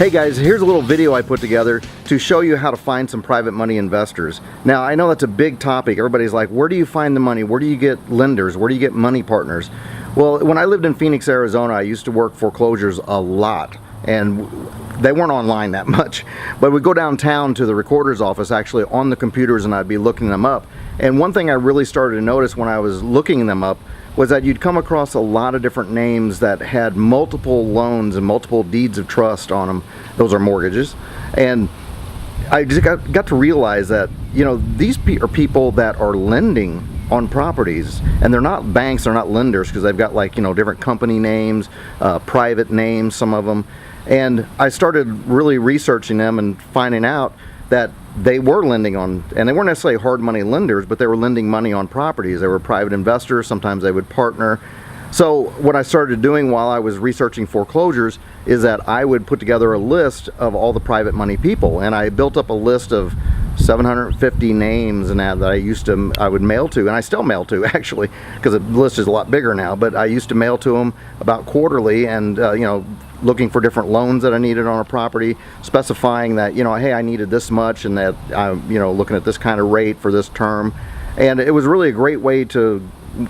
Hey guys, here's a little video I put together to show you how to find some private money investors. Now, I know that's a big topic. Everybody's like, where do you find the money? Where do you get lenders? Where do you get money partners? Well, when I lived in Phoenix, Arizona, I used to work foreclosures a lot, and they weren't online that much. But we'd go downtown to the recorder's office, actually on the computers, and I'd be looking them up. And one thing I really started to notice when I was looking them up was that you'd come across a lot of different names that had multiple loans and multiple deeds of trust on them. Those are mortgages. And I just got to realize that, you know, these are people that are lending on properties, and they're not banks, they're not lenders, because they've got, like, you know, different company names, private names, some of them. And I started really researching them and finding out that they were lending on, and they weren't necessarily hard money lenders, but they were lending money on properties. They were private investors. Sometimes they would partner. So what I started doing while I was researching foreclosures is that I would put together a list of all the private money people, and I built up a list of 750 names and that I would mail to, and I still mail to, actually, because the list is a lot bigger now. But I used to mail to them about quarterly, and you know, looking for different loans that I needed on a property, specifying that, you know, hey, I needed this much, and that I'm, you know, looking at this kind of rate for this term. And it was really a great way to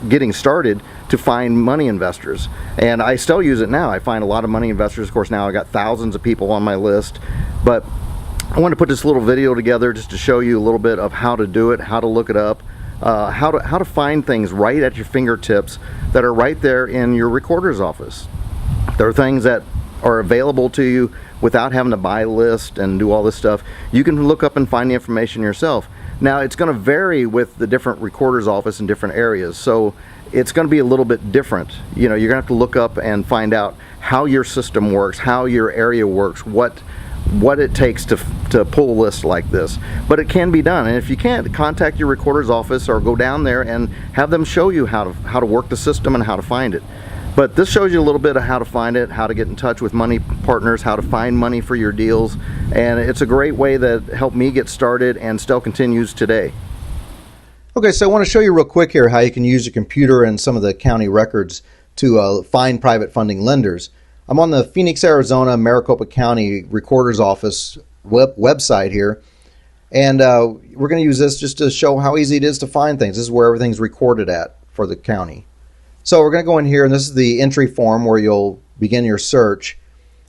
getting started to find money investors, and I still use it now. I find a lot of money investors. Of course, now I got thousands of people on my list, but I wanted to put this little video together just to show you a little bit of how to do it, how to look it up, how to find things right at your fingertips that are right there in your recorder's office. There are things that are available to you without having to buy a list and do all this stuff. You can look up and find the information yourself. Now, it's going to vary with the different recorder's office in different areas, so it's going to be a little bit different. You know, you're going to have to look up and find out how your system works, how your area works, what it takes to pull a list like this. But it can be done, and if you can't, contact your recorder's office or go down there and have them show you how to work the system and how to find it. But this shows you a little bit of how to find it, how to get in touch with money partners, how to find money for your deals, and it's a great way that helped me get started and still continues today. Okay, so I want to show you real quick here how you can use your computer and some of the county records to find private funding lenders. I'm on the Phoenix, Arizona, Maricopa County Recorder's Office website here, and we're going to use this just to show how easy it is to find things. This is where everything's recorded at for the county. So we're going to go in here, and this is the entry form where you'll begin your search,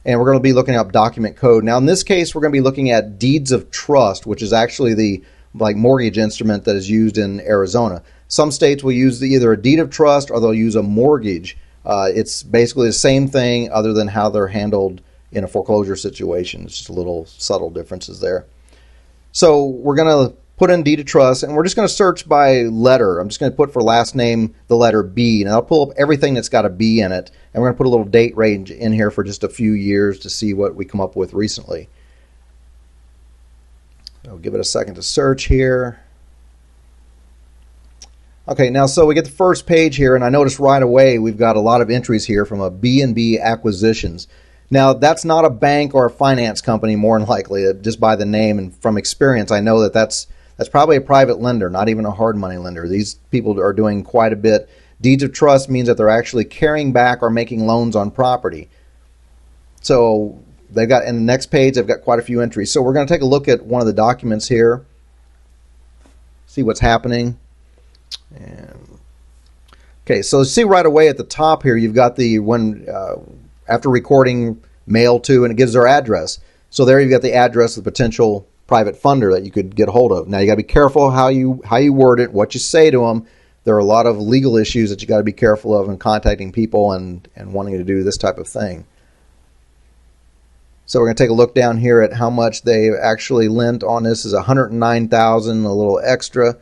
and we're going to be looking up document code. Now in this case, we're going to be looking at deeds of trust, which is actually the mortgage instrument that is used in Arizona. Some states will use either a deed of trust or they'll use a mortgage. It's basically the same thing other than how they're handled in a foreclosure situation. It's just a little subtle differences there. So we're going to put in deed of trust, and we're just going to search by letter. I'm just going to put for last name the letter B, and I'll pull up everything that's got a B in it, and we're going to put a little date range in here for just a few years to see what we come up with recently. I'll give it a second to search here. Okay, now so we get the first page here, and I notice right away we've got a lot of entries here from a B&B Acquisitions. Now, that's not a bank or a finance company, more than likely, just by the name and from experience. I know that that's probably a private lender, not even a hard money lender. These people are doing quite a bit. Deeds of trust means that they're actually carrying back or making loans on property. So they've got, in the next page, they've got quite a few entries. So we're going to take a look at one of the documents here, see what's happening. And okay, so see right away at the top here, you've got the one after recording mail to, and it gives their address. So there you've got the address of the potential private funder that you could get a hold of. Now you got to be careful how you word it, what you say to them. There are a lot of legal issues that you got to be careful of in contacting people and wanting to do this type of thing. So we're going to take a look down here at how much they actually lent on this. Is $109,000, a little extra.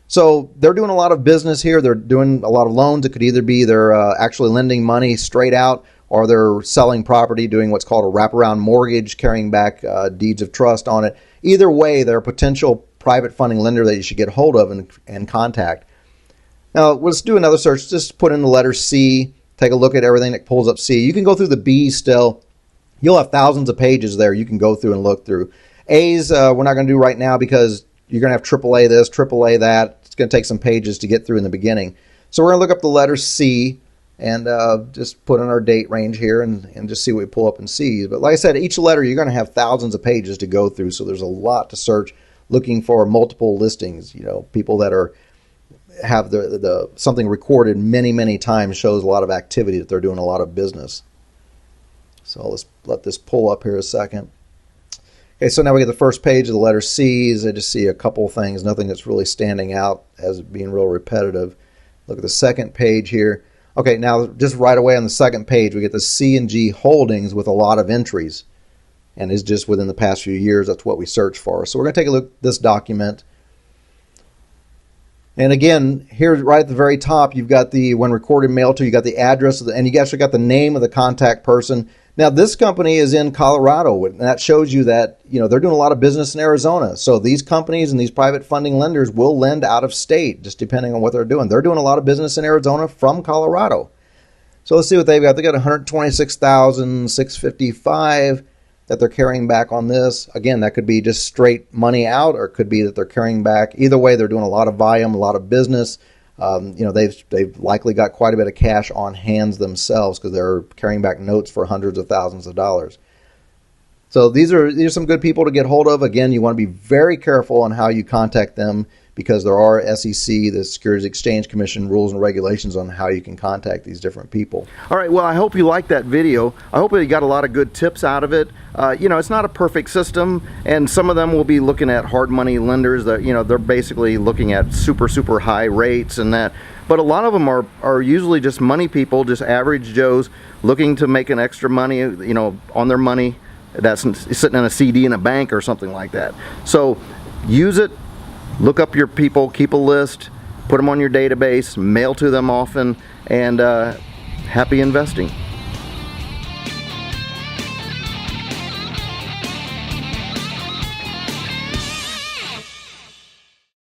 So they're doing a lot of business here. They're doing a lot of loans. It could either be they're actually lending money straight out, or they're selling property, doing what's called a wraparound mortgage, carrying back deeds of trust on it. Either way, they're a potential private funding lender that you should get hold of and contact. Now, let's do another search. Just put in the letter C, take a look at everything that pulls up C. You can go through the B still. You'll have thousands of pages there you can go through and look through. A's we're not going to do right now because you're going to have AAA this, AAA that. It's going to take some pages to get through in the beginning. So we're going to look up the letter C. and just put in our date range here and just see what we pull up and see. But like I said, each letter you're going to have thousands of pages to go through, so there's a lot to search, looking for multiple listings. People that have the something recorded many times shows a lot of activity, that they're doing a lot of business. So let's let this pull up here a second. Okay, so now we get the first page of the letter C's. I just see a couple things, nothing that's really standing out as being real repetitive. Look at the second page here. Okay, now just right away on the second page, we get the C&G Holdings with a lot of entries. And it's just within the past few years, that's what we search for. So we're going to take a look at this document. And again, here right at the very top, you've got the when recorded mailed to, you got the address, and you actually got the name of the contact person. Now, this company is in Colorado, and that shows you that they're doing a lot of business in Arizona. So these companies and these private funding lenders will lend out of state, just depending on what they're doing. They're doing a lot of business in Arizona from Colorado. So let's see what they've got. They got $126,655 that they're carrying back on this. Again, that could be just straight money out, or it could be that they're carrying back. Either way, they're doing a lot of volume, a lot of business. They've likely got quite a bit of cash on hands themselves, because they're carrying back notes for hundreds of thousands of dollars. So these are some good people to get hold of. Again, you want to be very careful on how you contact them, because there are SEC, the Securities Exchange Commission, rules and regulations on how you can contact these different people. All right, well, I hope you liked that video. I hope you got a lot of good tips out of it. It's not a perfect system, and some of them will be looking at hard money lenders that, they're basically looking at super high rates and that. But a lot of them are usually just money people, just average Joes looking to make an extra money, on their money that's sitting in a CD in a bank or something like that. So use it. Look up your people, keep a list, put them on your database, mail to them often, and happy investing.